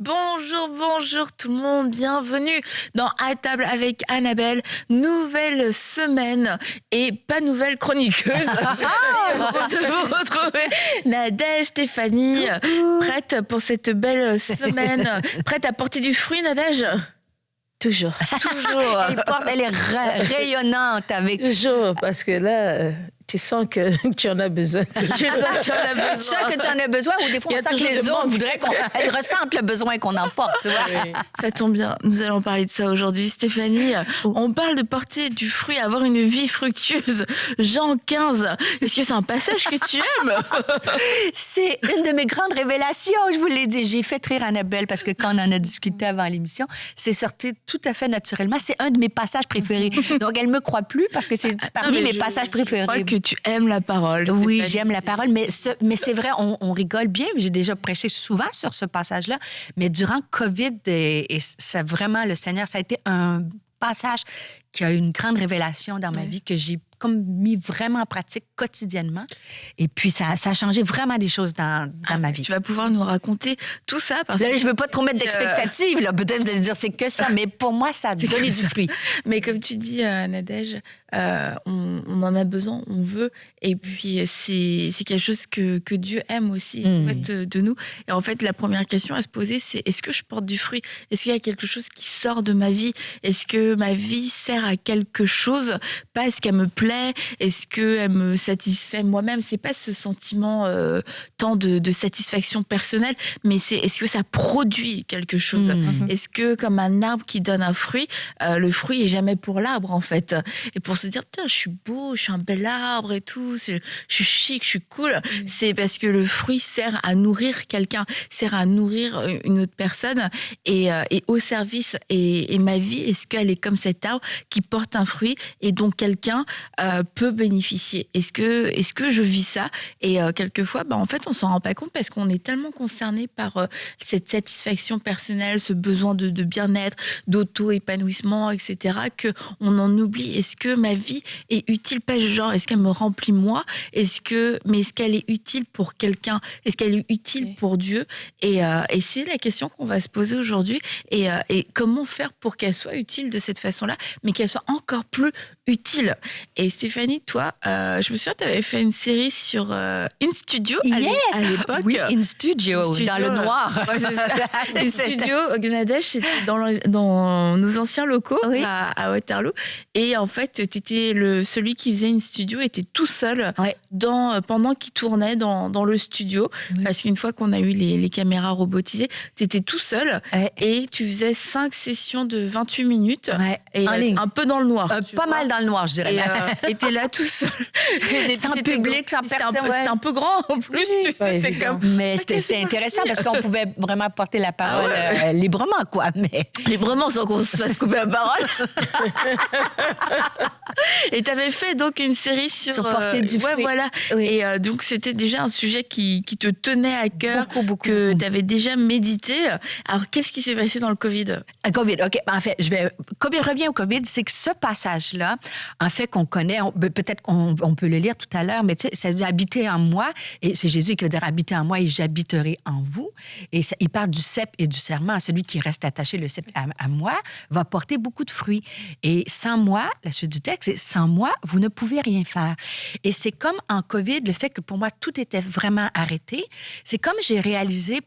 Bonjour tout le monde, bienvenue dans À table avec Annabelle, nouvelle semaine et pas nouvelle chroniqueuse. Vous retrouvez Nadège, Stéphanie, prête pour cette belle semaine, prête à porter du fruit, Nadège? Toujours. Elle est rayonnante avec... Toujours, parce que là, tu sens que tu en as besoin. Tu sens que tu en as besoin. Tu sens que tu en as besoin ou des fois, on sent que les autres voudraient elles ressentent le besoin qu'on en porte, tu vois. Oui. Ça tombe bien, nous allons parler de ça aujourd'hui. Stéphanie, on parle de porter du fruit, avoir une vie fructueuse. Jean 15, est-ce que c'est un passage que tu aimes? C'est une de mes grandes révélations, je vous l'ai dit. J'ai fait rire Annabelle parce que quand on en a discuté avant l'émission, c'est sorti tout à fait naturellement. C'est un de mes passages préférés. Donc, elle me croit plus parce que c'est parmi mes passages préférés. Je crois que tu aimes la parole. Oui, Stéphanie. j'aime la parole, mais c'est vrai, on rigole bien. J'ai déjà prêché souvent sur ce passage-là, mais durant COVID, et ça vraiment, le Seigneur, ça a été un passage qui a eu une grande révélation dans ma vie que j'ai comme mis vraiment en pratique quotidiennement. Et puis, ça a changé vraiment des choses dans ma vie. Tu vas pouvoir nous raconter tout ça. Parce là, que je veux pas trop mettre d'expectatives. Là. Peut-être vous allez dire c'est que ça, mais pour moi, ça a donné du fruit. Mais comme tu dis, Nadège, on en a besoin, on veut. Et puis, c'est quelque chose que Dieu aime aussi, il souhaite de nous. Et en fait, la première question à se poser, c'est est-ce que je porte du fruit? Est-ce qu'il y a quelque chose qui sort de ma vie? Est-ce que ma vie sert à quelque chose? Pas est-ce qu'elle me plaît? Est-ce qu'elle me satisfait moi-même? C'est pas ce sentiment tant de satisfaction personnelle, mais c'est est-ce que ça produit quelque chose? Est-ce que comme un arbre qui donne un fruit, le fruit est jamais pour l'arbre en fait? Et pour se dire putain, je suis beau, je suis un bel arbre et tout, je suis chic, je suis cool, c'est parce que le fruit sert à nourrir quelqu'un, sert à nourrir une autre personne et au service. Et ma vie, est-ce qu'elle est comme cet arbre qui porte un fruit et dont quelqu'un peut bénéficier? Est-ce que je vis ça? Et quelquefois, en fait, on s'en rend pas compte parce qu'on est tellement concerné par cette satisfaction personnelle, ce besoin de bien-être, d'auto-épanouissement, etc., qu'on en oublie. Est-ce que ma vie est utile? Pas genre, est-ce qu'elle me remplit moi? Mais est-ce qu'elle est utile pour quelqu'un? Est-ce qu'elle est utile pour Dieu? Et c'est la question qu'on va se poser aujourd'hui. Et comment faire pour qu'elle soit utile de cette façon-là, mais qu'elle soit encore plus utile? Et Stéphanie, toi, je me souviens, tu avais fait une série sur InStudio à l'époque. Oui, InStudio, dans le noir. Ouais, c'est ça. InStudio, Nadège, c'était dans nos anciens locaux à Waterloo. Et en fait, tu étais celui qui faisait InStudio, était tout seul pendant qu'il tournait dans le studio. Parce qu'une fois qu'on a eu les caméras robotisées, tu étais tout seul et tu faisais 5 sessions de 28 minutes. Et un peu dans le noir. Pas mal dans le noir, je dirais. Et t'es là tout seul. Sans public, sans personne. C'était un peu grand en plus, tu sais, c'est comme... Mais c'est intéressant parce qu'on pouvait vraiment porter la parole librement, quoi. Mais... Librement, sans qu'on se fasse couper la parole. Et t'avais fait donc une série sur porter du fruit. Voilà. Oui. Et donc, c'était déjà un sujet qui te tenait à cœur, beaucoup. que t'avais déjà médité. Alors, qu'est-ce qui s'est passé dans le COVID? COVID, OK. En fait, reviens au COVID, c'est que ce passage-là, en fait, qu'on connaît, peut-être qu'on peut le lire tout à l'heure, mais tu sais, ça dit habiter en moi, et c'est Jésus qui veut dire habiter en moi et j'habiterai en vous. Et ça, il parle du cep et du serment. Celui qui reste attaché, le cep à moi, va porter beaucoup de fruits. Et sans moi, la suite du texte, c'est sans moi, vous ne pouvez rien faire. Et c'est comme en COVID, le fait que pour moi, tout était vraiment arrêté, c'est comme j'ai réalisé.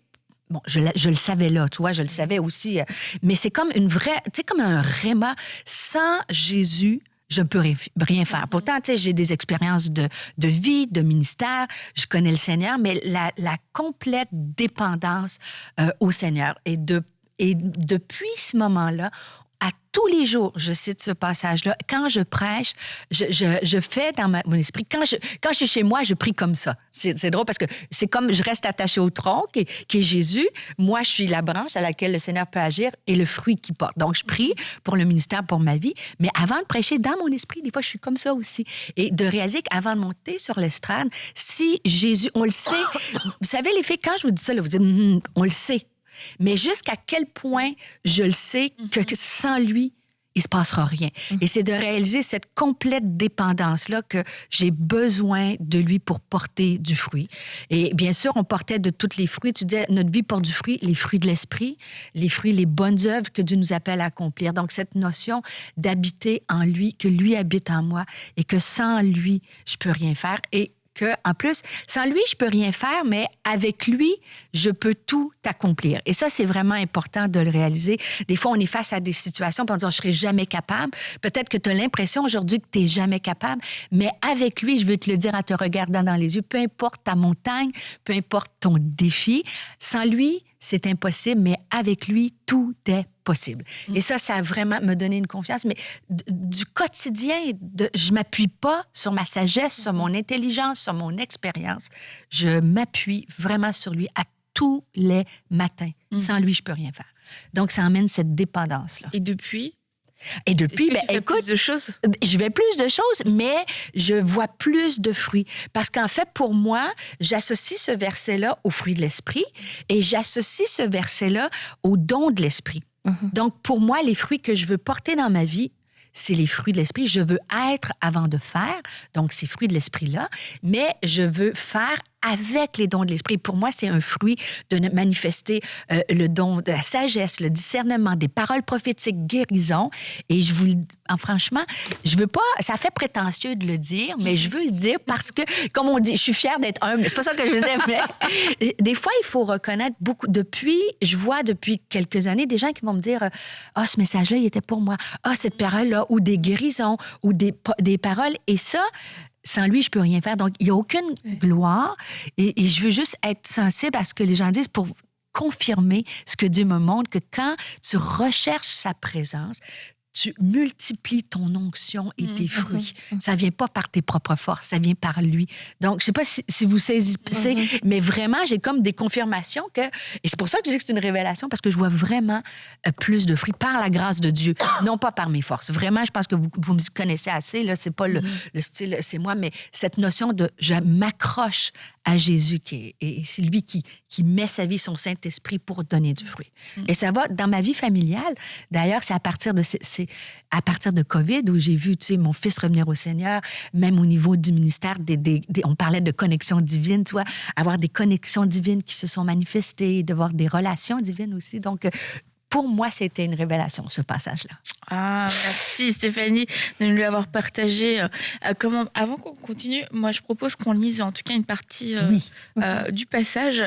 Bon, je le savais là, tu vois, je le savais aussi, mais c'est comme une vraie, tu sais, comme un réma. Sans Jésus, je ne peux rien faire. Pourtant, tu sais, j'ai des expériences de vie, de ministère, je connais le Seigneur, mais la complète dépendance au Seigneur. Et depuis ce moment-là, à tous les jours, je cite ce passage-là. Quand je prêche, je fais dans mon esprit. Quand je suis chez moi, je prie comme ça. C'est drôle parce que c'est comme je reste attachée au tronc qui est Jésus. Moi, je suis la branche à laquelle le Seigneur peut agir et le fruit qu'il porte. Donc, je prie pour le ministère, pour ma vie. Mais avant de prêcher, dans mon esprit, des fois, je suis comme ça aussi. Et de réaliser qu'avant de monter sur l'estrade, si Jésus, on le sait. Vous savez, les filles, quand je vous dis ça, là, vous dites, on le sait. Mais jusqu'à quel point je le sais que sans lui, il se passera rien. Et c'est de réaliser cette complète dépendance-là que j'ai besoin de lui pour porter du fruit. Et bien sûr, on portait de tous les fruits. Tu disais, notre vie porte du fruit, les fruits de l'esprit, les fruits, les bonnes œuvres que Dieu nous appelle à accomplir. Donc, cette notion d'habiter en lui, que lui habite en moi et que sans lui, je peux rien faire. Et que, en plus, sans lui, je peux rien faire, mais avec lui, je peux tout accomplir. Et ça, c'est vraiment important de le réaliser. Des fois, on est face à des situations, puis on dit, je serai jamais capable. Peut-être que tu as l'impression aujourd'hui que tu n'es jamais capable, mais avec lui, je veux te le dire en te regardant dans les yeux, peu importe ta montagne, peu importe ton défi, sans lui, c'est impossible, mais avec lui, tout est possible. Et ça a vraiment me donné une confiance. Mais du quotidien, je ne m'appuie pas sur ma sagesse, sur mon intelligence, sur mon expérience. Je m'appuie vraiment sur lui à tous les matins. Sans lui, je ne peux rien faire. Donc, ça emmène cette dépendance-là. Et depuis, écoute, plus de choses? Je vais plus de choses, mais je vois plus de fruits. Parce qu'en fait, pour moi, j'associe ce verset-là au fruit de l'esprit et j'associe ce verset-là au don de l'esprit. Donc, pour moi, les fruits que je veux porter dans ma vie, c'est les fruits de l'esprit. Je veux être avant de faire, donc ces fruits de l'esprit-là, mais je veux faire avec les dons de l'esprit. Pour moi, c'est un fruit de manifester le don de la sagesse, le discernement, des paroles prophétiques, guérison. Et je vous franchement, je veux pas, ça fait prétentieux de le dire, mais je veux le dire parce que, comme on dit, je suis fière d'être humble. C'est pas ça que je disais, mais des fois, il faut reconnaître beaucoup. Je vois depuis quelques années des gens qui vont me dire, ce message-là, il était pour moi. Cette parole-là, ou des guérisons, ou des paroles. Et ça, sans lui, je peux rien faire. Donc, il n'y a aucune gloire. Et je veux juste être sensible à ce que les gens disent pour confirmer ce que Dieu me montre, que quand tu recherches sa présence, tu multiplies ton onction et tes fruits. Ça ne vient pas par tes propres forces, ça vient par lui. Donc, je ne sais pas si vous saisissez, mais vraiment, j'ai comme des confirmations que... Et c'est pour ça que je dis que c'est une révélation, parce que je vois vraiment plus de fruits par la grâce de Dieu, non pas par mes forces. Vraiment, je pense que vous me connaissez assez, là, c'est pas le style, c'est moi, mais cette notion de je m'accroche à Jésus, et c'est lui qui met sa vie, son Saint-Esprit pour donner du fruit. Et ça va dans ma vie familiale. D'ailleurs, c'est à partir de COVID où j'ai vu, mon fils revenir au Seigneur, même au niveau du ministère, on parlait de connexion divine, tu vois, avoir des connexions divines qui se sont manifestées, de voir des relations divines aussi. Donc, pour moi, c'était une révélation, ce passage-là. Ah, merci Stéphanie de nous l'avoir partagé. Avant qu'on continue, moi je propose qu'on lise en tout cas une partie du passage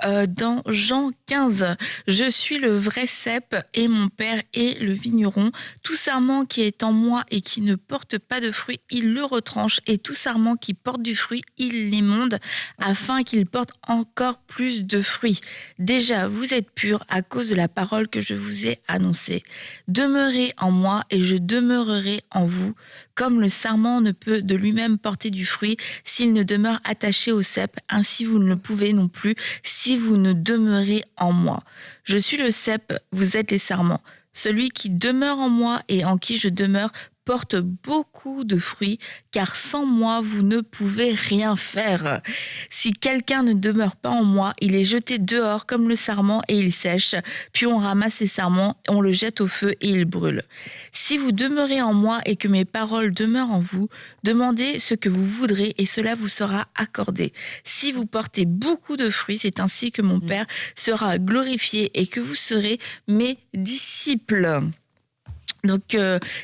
dans Jean 15. Je suis le vrai cep et mon père est le vigneron. Tout sarment qui est en moi et qui ne porte pas de fruit, il le retranche, et tout sarment qui porte du fruit, il l'émonde afin qu'il porte encore plus de fruits. Déjà, vous êtes purs à cause de la parole que je vous ai annoncée. Demeurez en moi et je demeurerai en vous, comme le sarment ne peut de lui-même porter du fruit s'il ne demeure attaché au cep, ainsi vous ne le pouvez non plus si vous ne demeurez en moi. Je suis le cep, vous êtes les sarments. Celui qui demeure en moi et en qui je demeure porte beaucoup de fruits, car sans moi, vous ne pouvez rien faire. Si quelqu'un ne demeure pas en moi, il est jeté dehors comme le sarment et il sèche, puis on ramasse ces sarments, on le jette au feu et il brûle. Si vous demeurez en moi et que mes paroles demeurent en vous, demandez ce que vous voudrez et cela vous sera accordé. Si vous portez beaucoup de fruits, c'est ainsi que mon Père sera glorifié et que vous serez mes disciples. Donc,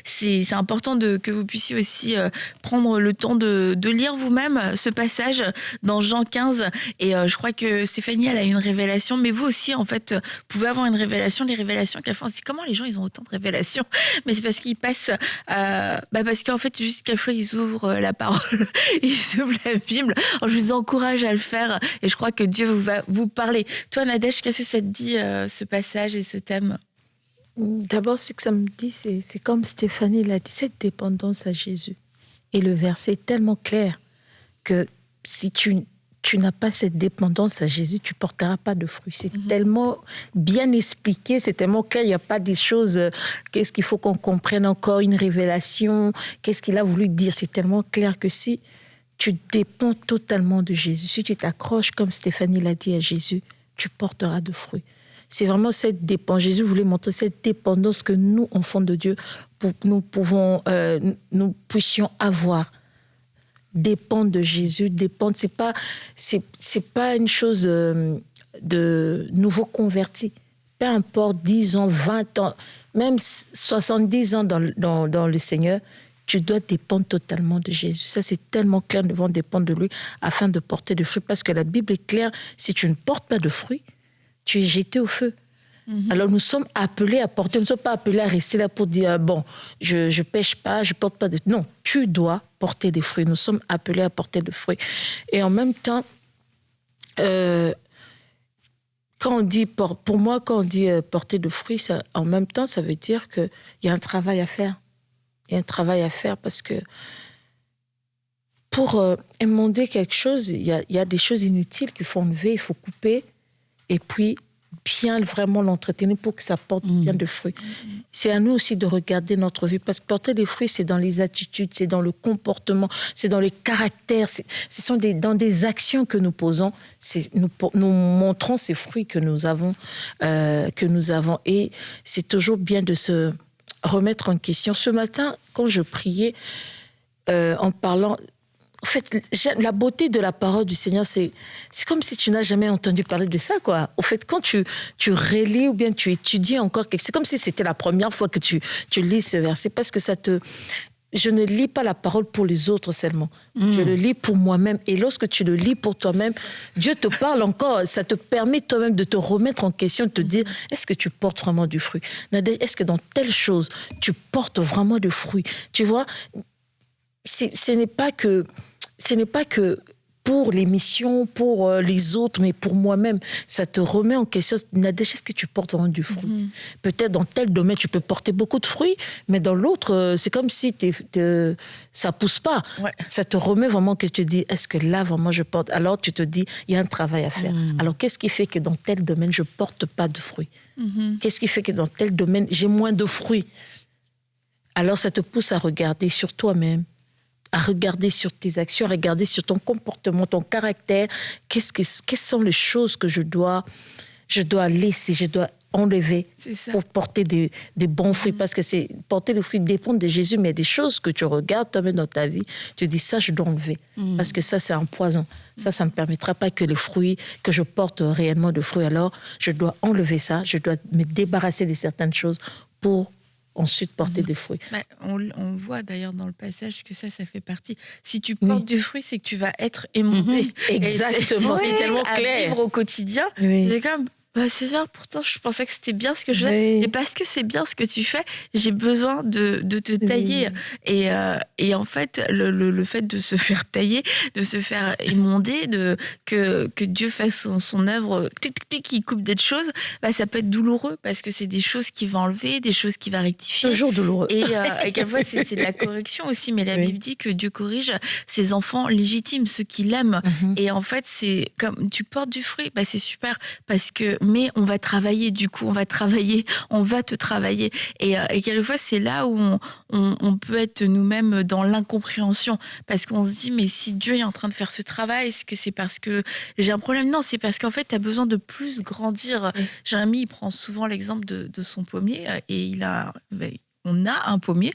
c'est important que vous puissiez aussi prendre le temps de lire vous-même ce passage dans Jean 15. Et je crois que Stéphanie, elle a une révélation, mais vous aussi, en fait, vous pouvez avoir une révélation. Les révélations, quelquefois, on se dit comment les gens, ils ont autant de révélations? Mais c'est parce qu'ils passent... parce qu'en fait, juste quelquefois, ils ouvrent la parole, ils ouvrent la Bible. Alors, je vous encourage à le faire et je crois que Dieu va vous parler. Toi, Nadège, qu'est-ce que ça te dit, ce passage et ce thème? D'abord, ce que ça me dit, c'est comme Stéphanie l'a dit, cette dépendance à Jésus. Et le verset est tellement clair que si tu n'as pas cette dépendance à Jésus, tu ne porteras pas de fruits. C'est tellement bien expliqué, c'est tellement clair. Il n'y a pas des choses, qu'est-ce qu'il faut qu'on comprenne encore, une révélation, qu'est-ce qu'il a voulu dire. C'est tellement clair que si tu dépends totalement de Jésus, si tu t'accroches, comme Stéphanie l'a dit, à Jésus, tu porteras de fruits. C'est vraiment cette dépendance. Jésus voulait montrer cette dépendance que nous, enfants de Dieu, nous puissions avoir dépendre de Jésus, c'est pas une chose de nouveau converti. Peu importe 10 ans, 20 ans, même 70 ans dans le Seigneur, tu dois dépendre totalement de Jésus. Ça, c'est tellement clair, nous devons dépendre de lui afin de porter des fruits. Parce que la Bible est claire, si tu ne portes pas de fruits, tu es jeté au feu. Mm-hmm. Alors, nous sommes appelés à porter, nous ne sommes pas appelés à rester là pour dire, bon, je ne pêche pas, je ne porte pas de... Non, tu dois porter des fruits. Nous sommes appelés à porter des fruits. Et en même temps, quand on dit, pour moi, quand on dit porter de fruits, ça, en même temps, ça veut dire qu'il y a un travail à faire. Il y a un travail à faire parce que pour émonder quelque chose, il y a des choses inutiles qu'il faut enlever, il faut couper et puis bien vraiment l'entretenir pour que ça porte bien de fruits. C'est à nous aussi de regarder notre vie parce que porter des fruits, c'est dans les attitudes, c'est dans le comportement, c'est dans les caractères, ce sont dans des actions que nous posons, nous montrons ces fruits que nous avons. Et c'est toujours bien de se remettre en question. Ce matin, quand je priais, en parlant... En fait, la beauté de la parole du Seigneur, c'est comme si tu n'as jamais entendu parler de ça, quoi. En fait, quand tu relis ou bien tu étudies encore quelque chose, c'est comme si c'était la première fois que tu lis ce verset, parce que je ne lis pas la parole pour les autres seulement. Je le lis pour moi-même. Et lorsque tu le lis pour toi-même, Dieu te parle encore. Ça te permet toi-même de te remettre en question, de te dire, est-ce que tu portes vraiment du fruit? Est-ce que dans telle chose, tu portes vraiment du fruit? Tu vois, ce n'est pas que pour l'émission, pour les autres, mais pour moi-même, ça te remet en question. Nadège, est-ce que tu portes vraiment du fruit? Peut-être dans tel domaine, tu peux porter beaucoup de fruits, mais dans l'autre, c'est comme si ça pousse pas. Ouais. Ça te remet vraiment que tu te dis, est-ce que là, vraiment, je porte? Alors, tu te dis, il y a un travail à faire. Alors, qu'est-ce qui fait que dans tel domaine, je porte pas de fruits? Qu'est-ce qui fait que dans tel domaine, j'ai moins de fruits? Alors, ça te pousse à regarder sur toi-même, à regarder sur tes actions, à regarder sur ton comportement, ton caractère. Quelles sont les choses que je dois laisser, je dois enlever pour porter des bons fruits? Parce que porter les fruits dépend de Jésus, mais il y a des choses que tu regardes toi-même dans ta vie, tu dis ça, je dois enlever. Parce que ça, c'est un poison. Ça ne permettra pas que je porte réellement de fruits. Alors, je dois enlever ça, je dois me débarrasser de certaines choses pour ensuite porter des fruits. On voit d'ailleurs dans le passage que ça fait partie. Si tu portes du fruit, c'est que tu vas être émonté. Exactement, c'est tellement clair. Vivre au quotidien, c'est comme... c'est ça, pourtant je pensais que c'était bien ce que je faisais. Et parce que c'est bien ce que tu fais, j'ai besoin de te tailler. Et en fait, le fait de se faire tailler, de se faire émonder, que Dieu fasse son œuvre, qui coupe des choses, ça peut être douloureux parce que c'est des choses qu'il va enlever, des choses qu'il va rectifier. Toujours douloureux. Et quelquefois, c'est de la correction aussi. Mais la Bible dit que Dieu corrige ses enfants légitimes, ceux qui l'aiment. Et en fait, c'est comme tu portes du fruit, c'est super parce que mais on va travailler, du coup, on va te travailler. Et quelquefois, c'est là où on peut être nous-mêmes dans l'incompréhension. Parce qu'on se dit, mais si Dieu est en train de faire ce travail, est-ce que c'est parce que j'ai un problème? Non, c'est parce qu'en fait, tu as besoin de plus grandir. Jérémie, il prend souvent l'exemple de son pommier et on a un pommier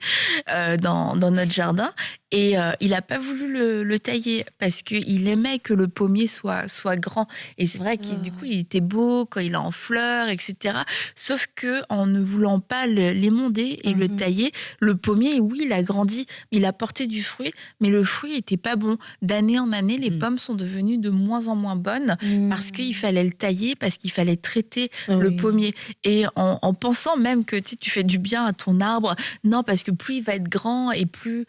dans notre jardin et il n'a pas voulu le tailler parce qu'il aimait que le pommier soit grand. Et c'est vrai qu'il du coup, il était beau quand il est en fleurs, etc. Sauf qu'en ne voulant pas l'émonder et le tailler, le pommier, oui, il a grandi, il a porté du fruit, mais le fruit n'était pas bon. D'année en année, les pommes sont devenues de moins en moins bonnes parce qu'il fallait le tailler, parce qu'il fallait traiter le pommier. Et en pensant même que tu fais du bien à ton arbre, non, parce que plus il va être grand et plus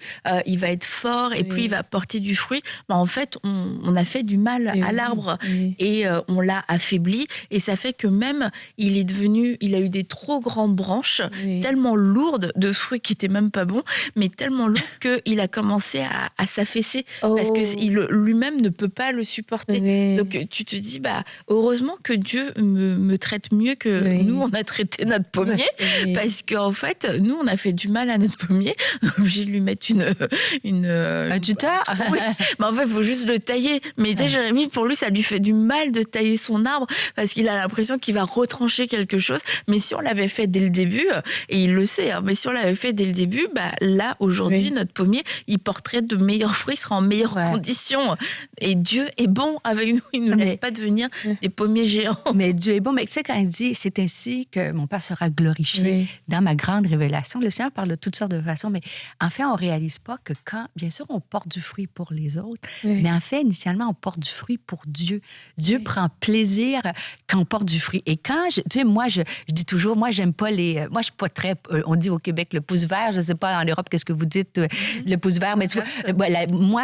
il va être fort et plus il va porter du fruit, en fait, on a fait du mal à l'arbre et on l'a affaibli et ça fait que même il a eu des trop grandes branches, tellement lourdes de fruits qui étaient même pas bons, mais tellement lourdes qu'il a commencé à s'affaisser parce que lui-même ne peut pas le supporter. Donc tu te dis, heureusement que Dieu me traite mieux que nous, on a traité notre pommier parce qu'en fait, nous, on a fait du mal à notre pommier, on est obligé de lui mettre Un tuteur? Oui, mais en fait, il faut juste le tailler. Mais tu sais, Jérémie, pour lui, ça lui fait du mal de tailler son arbre parce qu'il a l'impression qu'il va retrancher quelque chose. Mais si on l'avait fait dès le début, et il le sait, mais si on l'avait fait dès le début, là, aujourd'hui, notre pommier, il porterait de meilleurs fruits, il sera en meilleures conditions. Et Dieu est bon avec nous. Il ne nous laisse pas devenir des pommiers géants. Mais Dieu est bon. Mais tu sais, quand il dit, c'est ainsi que mon Père sera glorifié dans ma grande révélation, le Seigneur parle de toutes sortes de façons, mais en fait, on ne réalise pas que quand, bien sûr, on porte du fruit pour les autres, mais en fait, initialement, on porte du fruit pour Dieu. Dieu prend plaisir quand on porte du fruit. Et quand, tu sais, moi, je dis toujours, moi, j'aime pas moi, je suis pas très, on dit au Québec, le pouce vert, je sais pas, en Europe, qu'est-ce que vous dites, le pouce vert, mais tu vois, moi,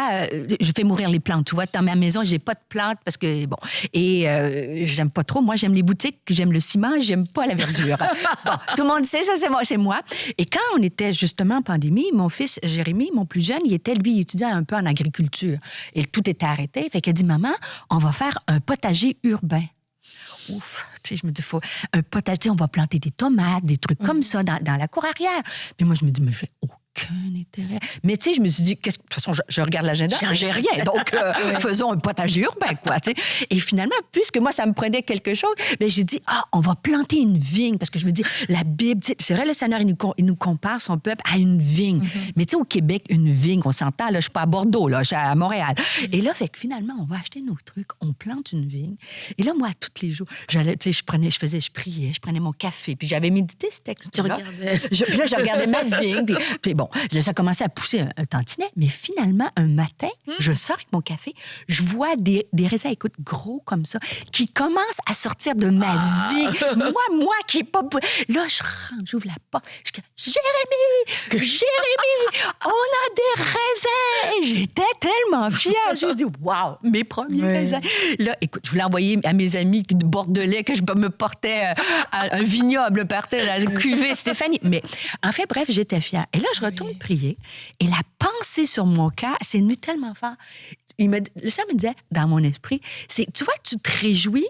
je fais mourir les plantes, tu vois. Dans ma maison, j'ai pas de plantes parce que, bon, et j'aime pas trop. Moi, j'aime les boutiques, j'aime le ciment, j'aime pas la verdure. Bon, tout le monde sait, ça, c'est moi. Et quand on était justement en pandémie, mon fils Jérémy, mon plus jeune, il étudiait un peu en agriculture. Et tout était arrêté. Fait qu'il a dit, maman, on va faire un potager urbain. Ouf, tu sais, je me dis, faut un potager, on va planter des tomates, des trucs comme ça dans la cour arrière. Puis moi, je me dis, mais j'ai aucun intérêt. Mais tu sais, je me suis dit, de toute façon, je regarde l'agenda, j'ai rien. Donc, faisons un potager urbain, quoi, tu sais. Et finalement, puisque moi, ça me prenait quelque chose, bien, j'ai dit, on va planter une vigne. Parce que je me dis, la Bible, c'est vrai, le Seigneur, il nous compare son peuple à une vigne. Mais tu sais, au Québec, une vigne, on s'entend, là, je suis pas à Bordeaux, là, je suis à Montréal. Et là, fait que finalement, on va acheter nos trucs, on plante une vigne. Et là, moi, tous les jours, j'allais, tu sais, je priais, je prenais mon café, puis j'avais médité ce texte-là. Tu regardais. Puis là, je regardais ma vigne, puis bon, là, ça commençait à pousser un tantinet. Mais finalement, un matin, je sors avec mon café, je vois des raisins, écoute, gros comme ça, qui commencent à sortir de ma vigne. Moi qui est pas... Là, je rentre, j'ouvre la porte, je dis, Jérémy, on a des raisins! J'étais tellement fière. J'ai dit, waouh, mes premiers raisins. Là, écoute, je voulais envoyer à mes amis de Bordelais que je me portais à un vignoble, partais à la cuvée Stéphanie. Mais en fait, bref, j'étais fière. Et là, je retourne prier. Et la pensée sur mon cœur, c'est venu tellement fort. Le Seigneur me disait, dans mon esprit, tu vois, tu te réjouis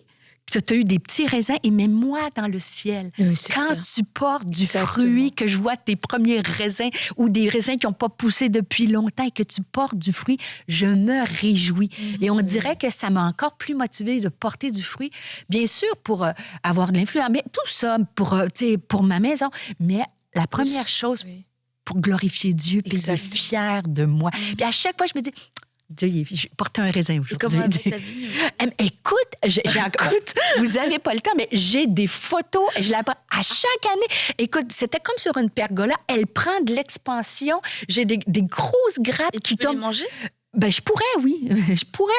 que tu as eu des petits raisins et mets-moi dans le ciel. Oui, quand tu portes du Exactement. fruit, que je vois tes premiers raisins ou des raisins qui n'ont pas poussé depuis longtemps et que tu portes du fruit, je me réjouis. Et on dirait que ça m'a encore plus motivée de porter du fruit. Bien sûr, pour avoir de l'influence, mais tout ça pour ma maison. Mais la première chose, pour glorifier Dieu, puis il est fier de moi. Puis à chaque fois, je me dis... Dieu, j'ai porté un raisin aujourd'hui. Et comment avec ta vigne? Écoute, vous n'avez pas le temps, mais j'ai des photos. Je la prends à chaque année. Écoute, c'était comme sur une pergola. Elle prend de l'expansion. J'ai des grosses grappes Et qui tu peux les tombent. manger? Ben, je pourrais, oui. Je pourrais.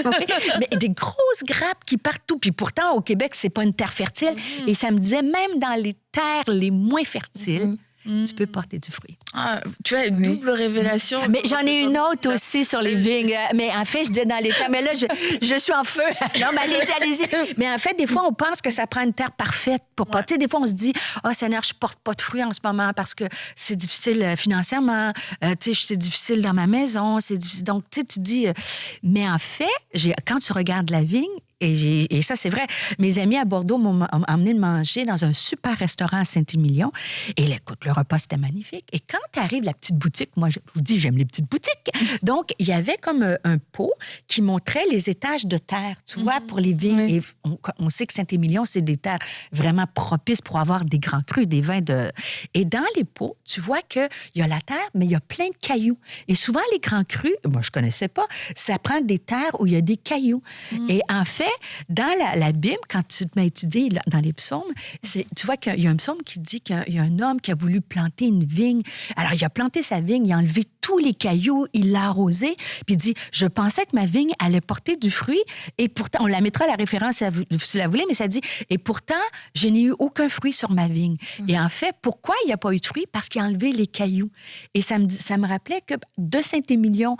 Oui. Mais des grosses grappes qui partent tout. Puis pourtant, au Québec, c'est pas une terre fertile. Et ça me disait, même dans les terres les moins fertiles, tu peux porter du fruit. Ah, tu as une double révélation. Mais j'en ai une autre aussi sur les vignes. Mais en fait, je dis dans les terres. Mais là, je suis en feu. Non, mais allez-y. Mais en fait, des fois, on pense que ça prend une terre parfaite pour porter. Des fois, on se dit, Seigneur, je porte pas de fruits en ce moment parce que c'est difficile financièrement. C'est difficile dans ma maison. C'est difficile. Donc, tu dis... Mais en fait, quand tu regardes la vigne, et ça, c'est vrai. Mes amis à Bordeaux m'ont emmené manger dans un super restaurant à Saint-Émilion. Et là, écoute, le repas, c'était magnifique. Et quand arrive la petite boutique, moi, je vous dis, j'aime les petites boutiques. Donc, il y avait comme un pot qui montrait les étages de terre, tu vois, pour les vignes. Et on sait que Saint-Émilion, c'est des terres vraiment propices pour avoir des grands crus, des vins de... Et dans les pots, tu vois qu'il y a la terre, mais il y a plein de cailloux. Et souvent, les grands crus, moi, je connaissais pas, ça prend des terres où il y a des cailloux. Et en fait, dans la Bible, quand tu te mets à étudier dans les psaumes, tu vois qu'il y a un psaume qui dit qu'il y a un homme qui a voulu planter une vigne. Alors, il a planté sa vigne, il a enlevé tous les cailloux, il l'a arrosé, puis il dit, je pensais que ma vigne allait porter du fruit, et pourtant, on la mettra à la référence si vous la voulez, mais ça dit, et pourtant, je n'ai eu aucun fruit sur ma vigne. Et en fait, pourquoi il n'y a pas eu de fruit? Parce qu'il a enlevé les cailloux. Et ça me rappelait que de Saint-Émilion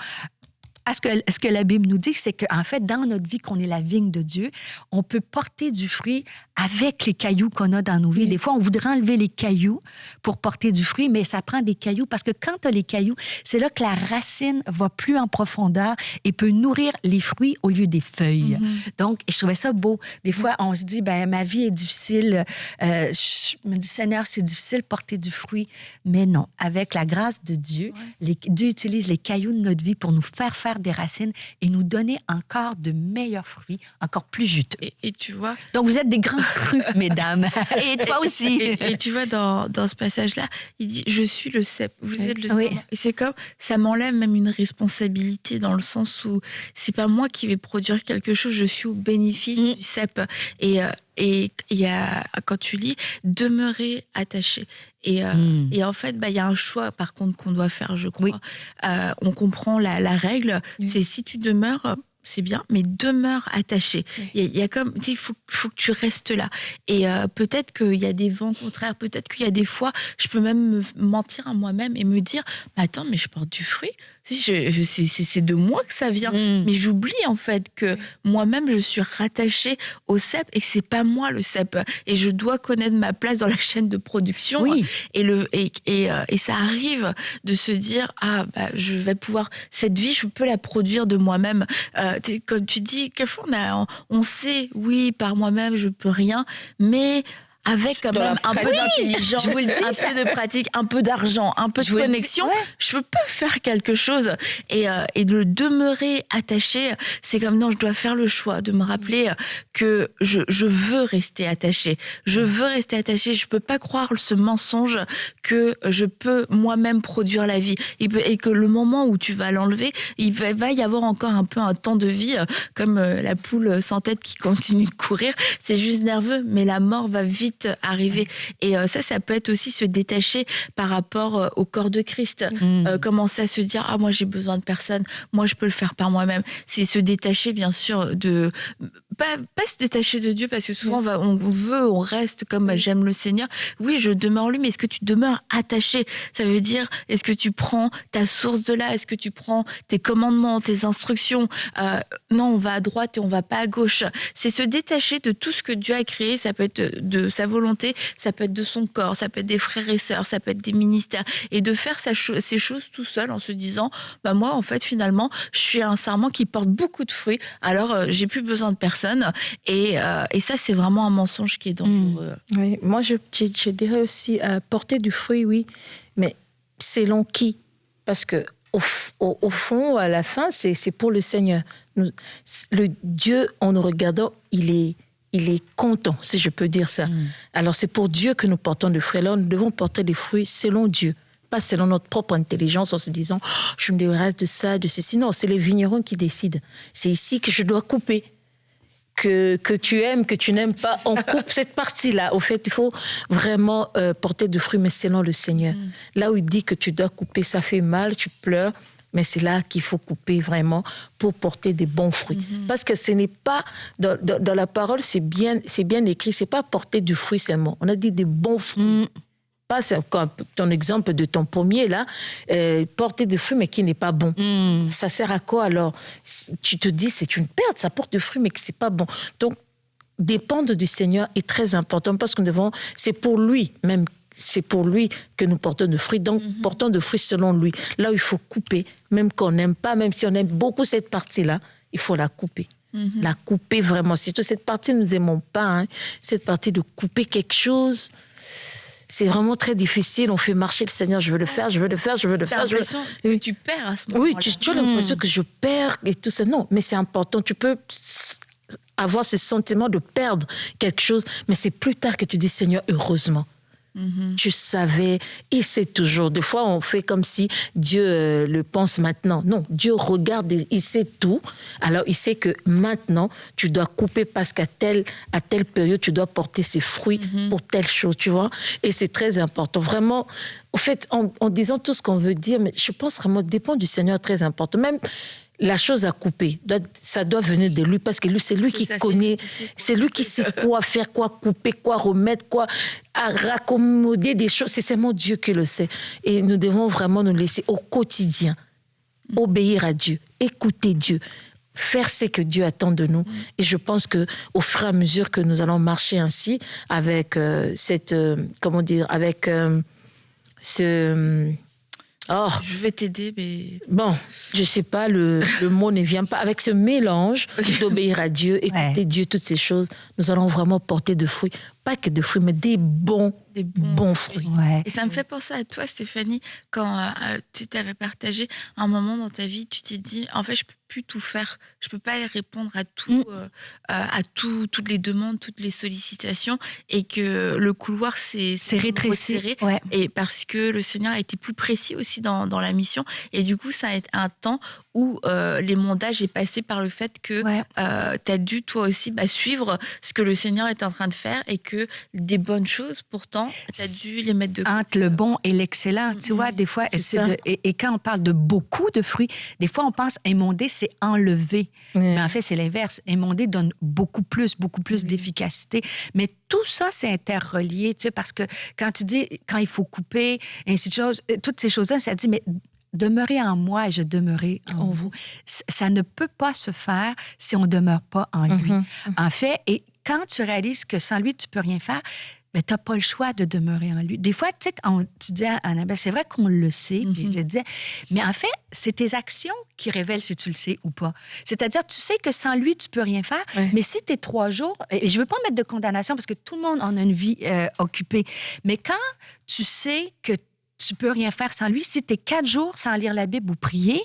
ce que la Bible nous dit, c'est qu'en fait, dans notre vie, qu'on est la vigne de Dieu, on peut porter du fruit avec les cailloux qu'on a dans nos vies. Des fois, on voudrait enlever les cailloux pour porter du fruit, mais ça prend des cailloux parce que quand tu as les cailloux, c'est là que la racine va plus en profondeur et peut nourrir les fruits au lieu des feuilles. Donc, je trouvais ça beau. Des fois, on se dit, ma vie est difficile. Je me dis, Seigneur, c'est difficile de porter du fruit. Mais non, avec la grâce de Dieu, Dieu utilise les cailloux de notre vie pour nous faire des racines et nous donner encore de meilleurs fruits, encore plus juteux. Et tu vois... Donc, vous êtes des grands crus, mesdames. Et toi aussi. Et tu vois, dans ce passage-là, il dit « Je suis le cep, vous êtes le sarment ». Et c'est comme, ça m'enlève même une responsabilité dans le sens où c'est pas moi qui vais produire quelque chose, je suis au bénéfice du cep. Et il y a, quand tu lis, demeurer attaché. Et en fait, il y a un choix, par contre, qu'on doit faire, je crois. On comprend la règle, c'est si tu demeures... c'est bien, mais demeure attaché. Il y a comme, il faut que tu restes là. Et peut-être qu'il y a des vents contraires, peut-être qu'il y a des fois, je peux même me mentir à moi-même et me dire, attends, mais je porte du fruit. C'est de moi que ça vient. Mais j'oublie en fait que moi-même, je suis rattachée au cep et que c'est pas moi le cep. Et je dois connaître ma place dans la chaîne de production. Et ça arrive de se dire, je vais pouvoir, cette vie, je peux la produire de moi-même. Comme tu dis, quelquefois on sait, oui, par moi-même, je peux rien, mais avec quand même un peu d'intelligence, un peu de pratique, un peu d'argent, un peu de connexion, je peux faire quelque chose. Et de demeurer attaché, c'est comme non, je dois faire le choix de me rappeler que je veux rester attaché. Je veux rester attaché. Je peux pas croire ce mensonge que je peux moi-même produire la vie. Et que le moment où tu vas l'enlever, il va y avoir encore un peu un temps de vie, comme la poule sans tête qui continue de courir. C'est juste nerveux, mais la mort va vite arriver. Et ça peut être aussi se détacher par rapport au corps de Christ. Commencer à se dire, moi j'ai besoin de personne, moi je peux le faire par moi-même. C'est se détacher bien sûr de... Pas se détacher de Dieu, parce que souvent on reste comme j'aime le Seigneur. Oui, je demeure lui, mais est-ce que tu demeures attaché? Ça veut dire, est-ce que tu prends ta source de là? Est-ce que tu prends tes commandements, tes instructions? Non, on va à droite et on va pas à gauche. C'est se détacher de tout ce que Dieu a créé. Ça peut être de sa volonté, ça peut être de son corps, ça peut être des frères et sœurs, ça peut être des ministères. Et de faire ces choses tout seul en se disant, moi, en fait, finalement, je suis un sarment qui porte beaucoup de fruits. Alors, j'ai plus besoin de personne. Et ça, c'est vraiment un mensonge qui est dangereux. Oui, moi, je dirais aussi porter du fruit, oui, mais selon qui? Parce que au fond, à la fin, c'est pour le Seigneur. Le Dieu, en nous regardant, il est content, si je peux dire ça. Alors, c'est pour Dieu que nous portons des fruits. Alors, nous devons porter des fruits selon Dieu, pas selon notre propre intelligence, en se disant « je me débarrasse de ça, de ceci ». Non, c'est les vignerons qui décident. C'est ici que je dois couper. Que tu aimes, que tu n'aimes pas, on coupe cette partie-là. Au fait, il faut vraiment porter du fruit, mais selon le Seigneur. Là où il dit que tu dois couper, ça fait mal, tu pleures, mais c'est là qu'il faut couper vraiment pour porter des bons fruits. Parce que ce n'est pas, dans la parole, c'est bien écrit, c'est pas porter du fruit seulement. On a dit des bons fruits. Pas comme ton exemple de ton pommier, là, porter des fruits, mais qui n'est pas bon. Ça sert à quoi, alors? Tu te dis, c'est une perte, ça porte des fruits, mais que c'est pas bon. Donc, dépendre du Seigneur est très important, parce que c'est pour lui, même, c'est pour lui que nous portons de fruits. Donc, portons de fruits selon lui. Là où il faut couper, même qu'on n'aime pas, même si on aime beaucoup cette partie-là, il faut la couper. La couper vraiment. Surtout cette partie, nous n'aimons pas. Cette partie de couper quelque chose... C'est vraiment très difficile. On fait marcher le Seigneur. Je veux le faire, je veux le faire, je veux le faire. T'as l'impression que tu perds à ce moment-là. Oui, tu as l'impression que je perds et tout ça. Non, mais c'est important. Tu peux avoir ce sentiment de perdre quelque chose, mais c'est plus tard que tu dis, Seigneur, heureusement. Tu savais, il sait toujours. Des fois, on fait comme si Dieu le pense maintenant. Non, Dieu regarde, il sait tout. Alors, il sait que maintenant, tu dois couper parce qu'à telle période, tu dois porter ses fruits pour telle chose, tu vois. Et c'est très important. Vraiment, en fait, en disant tout ce qu'on veut dire, mais je pense vraiment, dépend du Seigneur, très important. Même la chose à couper, ça doit venir de lui, parce que lui, c'est lui qui connaît, c'est lui qui sait quoi faire, quoi couper, quoi remettre, quoi à raccommoder des choses. C'est seulement Dieu qui le sait. Et nous devons vraiment nous laisser au quotidien obéir à Dieu, écouter Dieu, faire ce que Dieu attend de nous. Et je pense que au fur et à mesure que nous allons marcher ainsi, avec Je vais t'aider, mais... Bon, je sais pas, le mot ne vient pas. Avec ce mélange d'obéir à Dieu, écouter Dieu, toutes ces choses, nous allons vraiment porter de fruits. Pas que de fruits, mais des bons fruits. Ouais. Et ça me fait penser à toi, Stéphanie, quand tu t'avais partagé un moment dans ta vie, tu t'es dit, en fait, je peux plus tout faire. Je peux pas répondre à toutes les demandes, toutes les sollicitations, et que le couloir s'est rétréci. resserré. Ouais. Et parce que le Seigneur a été plus précis aussi dans la mission. Et du coup, ça a été un temps où les mondages est passé par le fait que tu as dû toi aussi suivre ce que le Seigneur est en train de faire, et que des bonnes choses, pourtant, tu as dû les mettre de côté. Entre le bon et l'excellent, tu vois, des fois, et quand on parle de beaucoup de fruits, des fois, on pense émonder, c'est enlever. Mais en fait, c'est l'inverse. Émonder donne beaucoup plus d'efficacité. Mais tout ça, c'est interrelié, tu sais, parce que quand tu dis, quand il faut couper, ainsi de choses, toutes ces choses-là, ça dit, mais demeurez en moi et je demeurerai en vous. Ça ne peut pas se faire si on ne demeure pas en lui. En fait, et quand tu réalises que sans lui, tu ne peux rien faire, ben, tu n'as pas le choix de demeurer en lui. Des fois, tu sais, tu dis à Annabelle, c'est vrai qu'on le sait, puis je le disais, mais en fait, c'est tes actions qui révèlent si tu le sais ou pas. C'est-à-dire, tu sais que sans lui, tu ne peux rien faire, mais si tu es 3 jours, et je ne veux pas mettre de condamnation parce que tout le monde en a une vie occupée, mais quand tu sais que tu peux rien faire sans lui, si tu es 4 jours sans lire la Bible ou prier,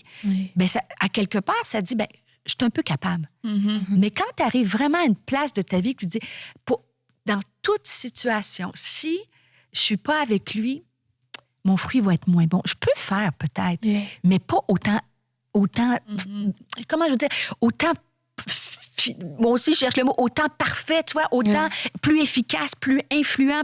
ben ça, à quelque part, ça dit, ben, je suis un peu capable. Mais quand tu arrives vraiment à une place de ta vie que tu dis, dans toute situation, si je suis pas avec lui, mon fruit va être moins bon. Je peux faire peut-être, mais pas autant comment je veux dire, autant... Moi aussi, je cherche le mot autant parfait, tu vois, autant plus efficace, plus influent.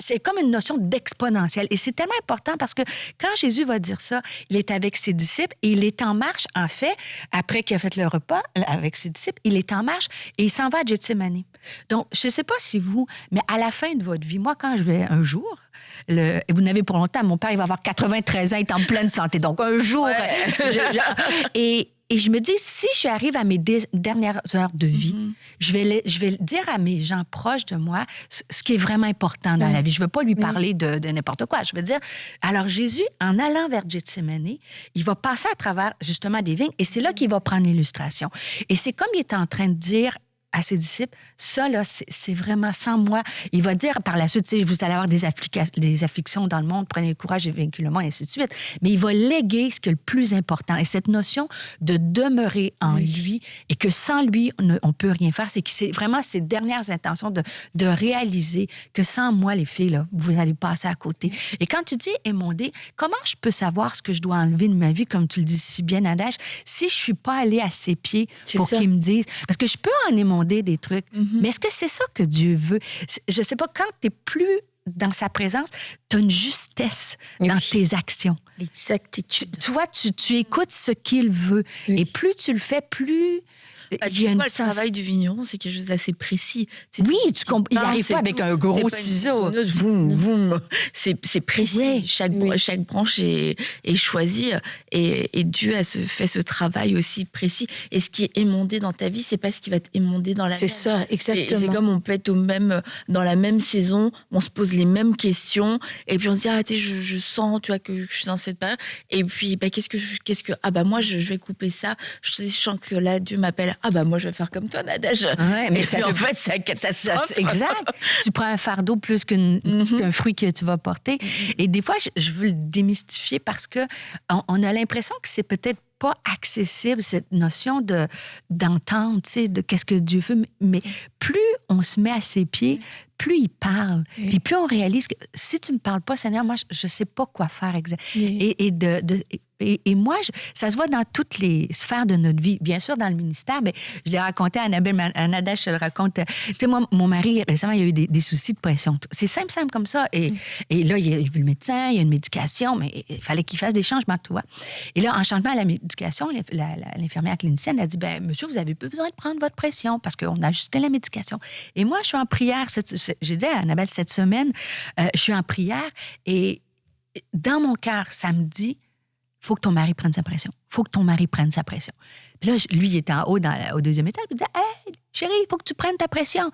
C'est comme une notion d'exponentiel. Et c'est tellement important parce que quand Jésus va dire ça, il est avec ses disciples et il est en marche, en fait, après qu'il a fait le repas avec ses disciples, il est en marche et il s'en va à Gethsémani. Donc, je ne sais pas si vous, mais à la fin de votre vie, moi, quand je vais un jour, et vous n'avez pour longtemps, mon père, il va avoir 93 ans, il est en pleine santé. Donc, un jour, et je me dis, si j'arrive à mes dernières heures de vie, je vais dire à mes gens proches de moi ce qui est vraiment important dans la vie. Je ne veux pas lui parler de n'importe quoi. Je veux dire, alors Jésus, en allant vers Gethsémani, il va passer à travers justement des vignes et c'est là qu'il va prendre l'illustration. Et c'est comme il est en train de dire à ses disciples, ça, là, c'est vraiment sans moi. Il va dire par la suite, vous allez avoir des afflictions dans le monde, prenez le courage et vaincus le monde, et ainsi de suite. Mais il va léguer ce qui est le plus important. Et cette notion de demeurer en lui et que sans lui, on ne peut rien faire, c'est que c'est vraiment ses dernières intentions de réaliser que sans moi, les filles, là, vous allez passer à côté. Et quand tu dis émonder, comment je peux savoir ce que je dois enlever de ma vie, comme tu le dis si bien, Nadège, si je suis pas allée à ses pieds pour qu'il me dise... Parce que je peux en émonder des trucs. Mais est-ce que c'est ça que Dieu veut? Je sais pas, quand tu n'es plus dans sa présence, tu as une justesse dans tes actions. L'exactitude. Tu vois, tu écoutes ce qu'il veut. Et plus tu le fais, plus... il y a le travail du vigneron, c'est quelque chose d'assez précis. Oui, il n'arrive pas avec un gros ciseau. C'est précis. Chaque branche est choisie et Dieu fait ce travail aussi précis. Et ce qui est émondé dans ta vie, c'est pas ce qui va être émondé dans la mienne. C'est ça, exactement. C'est comme on peut être dans la même saison, on se pose les mêmes questions et puis on se dit, je sens, tu vois, que je suis dans cette période. Et puis, moi, je vais couper ça. Je sens que là, Dieu m'appelle. Moi, je vais faire comme toi, Nadège. Ouais, mais en fait, c'est la catastrophe. Exact. Tu prends un fardeau plus qu'un fruit que tu vas porter. Et des fois, je veux le démystifier parce que on a l'impression que c'est peut-être pas accessible, cette notion d'entendre, tu sais, de qu'est-ce que Dieu veut. Mais plus on se met à ses pieds, plus il parle. Puis plus on réalise que si tu me parles pas, Seigneur, moi, je sais pas quoi faire exactement. Et moi, ça se voit dans toutes les sphères de notre vie. Bien sûr, dans le ministère, mais je l'ai raconté à Annabelle, à Nadège, je le raconte. Tu sais, moi, mon mari, récemment, il a eu des soucis de pression. C'est simple comme ça. Et là, il a vu le médecin, il y a une médication, mais il fallait qu'il fasse des changements, tu vois. Et là, en changement à la médication, l'infirmière clinicienne a dit, monsieur, vous avez pas besoin de prendre votre pression parce qu'on a ajusté la médication. Et moi, je suis en prière. J'ai dit à Annabelle, cette semaine, je suis en prière et dans mon cœur, ça me dit, faut que ton mari prenne sa pression. Faut que ton mari prenne sa pression. Puis là, lui, il était en haut au deuxième étage. Il me disait, hey, chérie, il faut que tu prennes ta pression.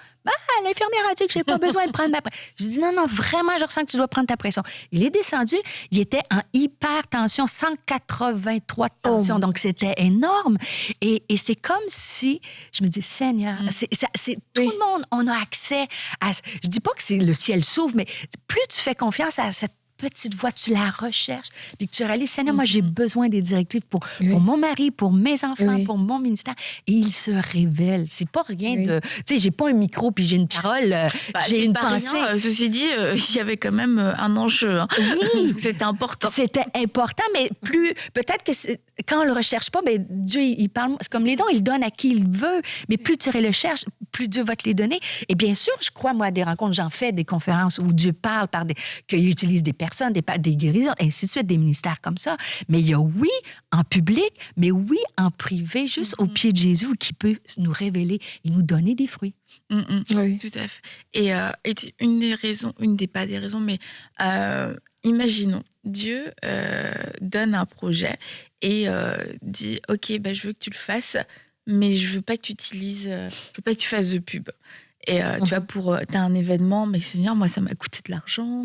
L'infirmière a dit que j'ai pas besoin de prendre ma pression. Je dis, non, vraiment, je ressens que tu dois prendre ta pression. Il est descendu. Il était en hypertension, 183 de tension. Donc, c'était énorme. Et c'est comme si, je me dis, Seigneur, tout le monde, on a accès à... Je dis pas que c'est le ciel s'ouvre, mais plus tu fais confiance à cette petite voix, tu la recherches, puis que tu réalises, Seigneur, moi, j'ai besoin des directives pour mon mari, pour mes enfants, pour mon ministère. Et il se révèle. C'est pas rien de... Tu sais, j'ai pas un micro, puis j'ai une parole, j'ai une pensée. Rien. Ceci dit, il y avait quand même un enjeu. Hein. Oui. C'était important. C'était important, mais plus... Peut-être que quand on le recherche pas, ben Dieu, il parle... C'est comme les dons, il donne à qui il veut, mais plus tu le cherches, plus Dieu va te les donner. Et bien sûr, je crois, moi, à des rencontres, j'en fais des conférences où Dieu parle qu'il utilise des personnes, des guérisons, ainsi de suite, des ministères comme ça. Mais il y a, oui, en public, mais oui, en privé, juste au pied de Jésus, qui peut nous révéler et nous donner des fruits. Oui. Tout à fait. Et pas des raisons, mais imaginons, Dieu donne un projet et dit, OK, je veux que tu le fasses, mais je veux pas que je veux pas que tu fasses de pub. Et tu vois, t'as un événement, mais Seigneur, moi, ça m'a coûté de l'argent,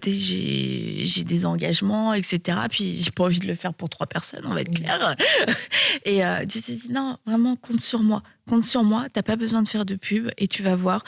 j'ai des engagements, etc. Puis j'ai pas envie de le faire pour 3 personnes, on va être clair. Et Dieu te dit, non, vraiment, compte sur moi, t'as pas besoin de faire de pub, et tu vas voir,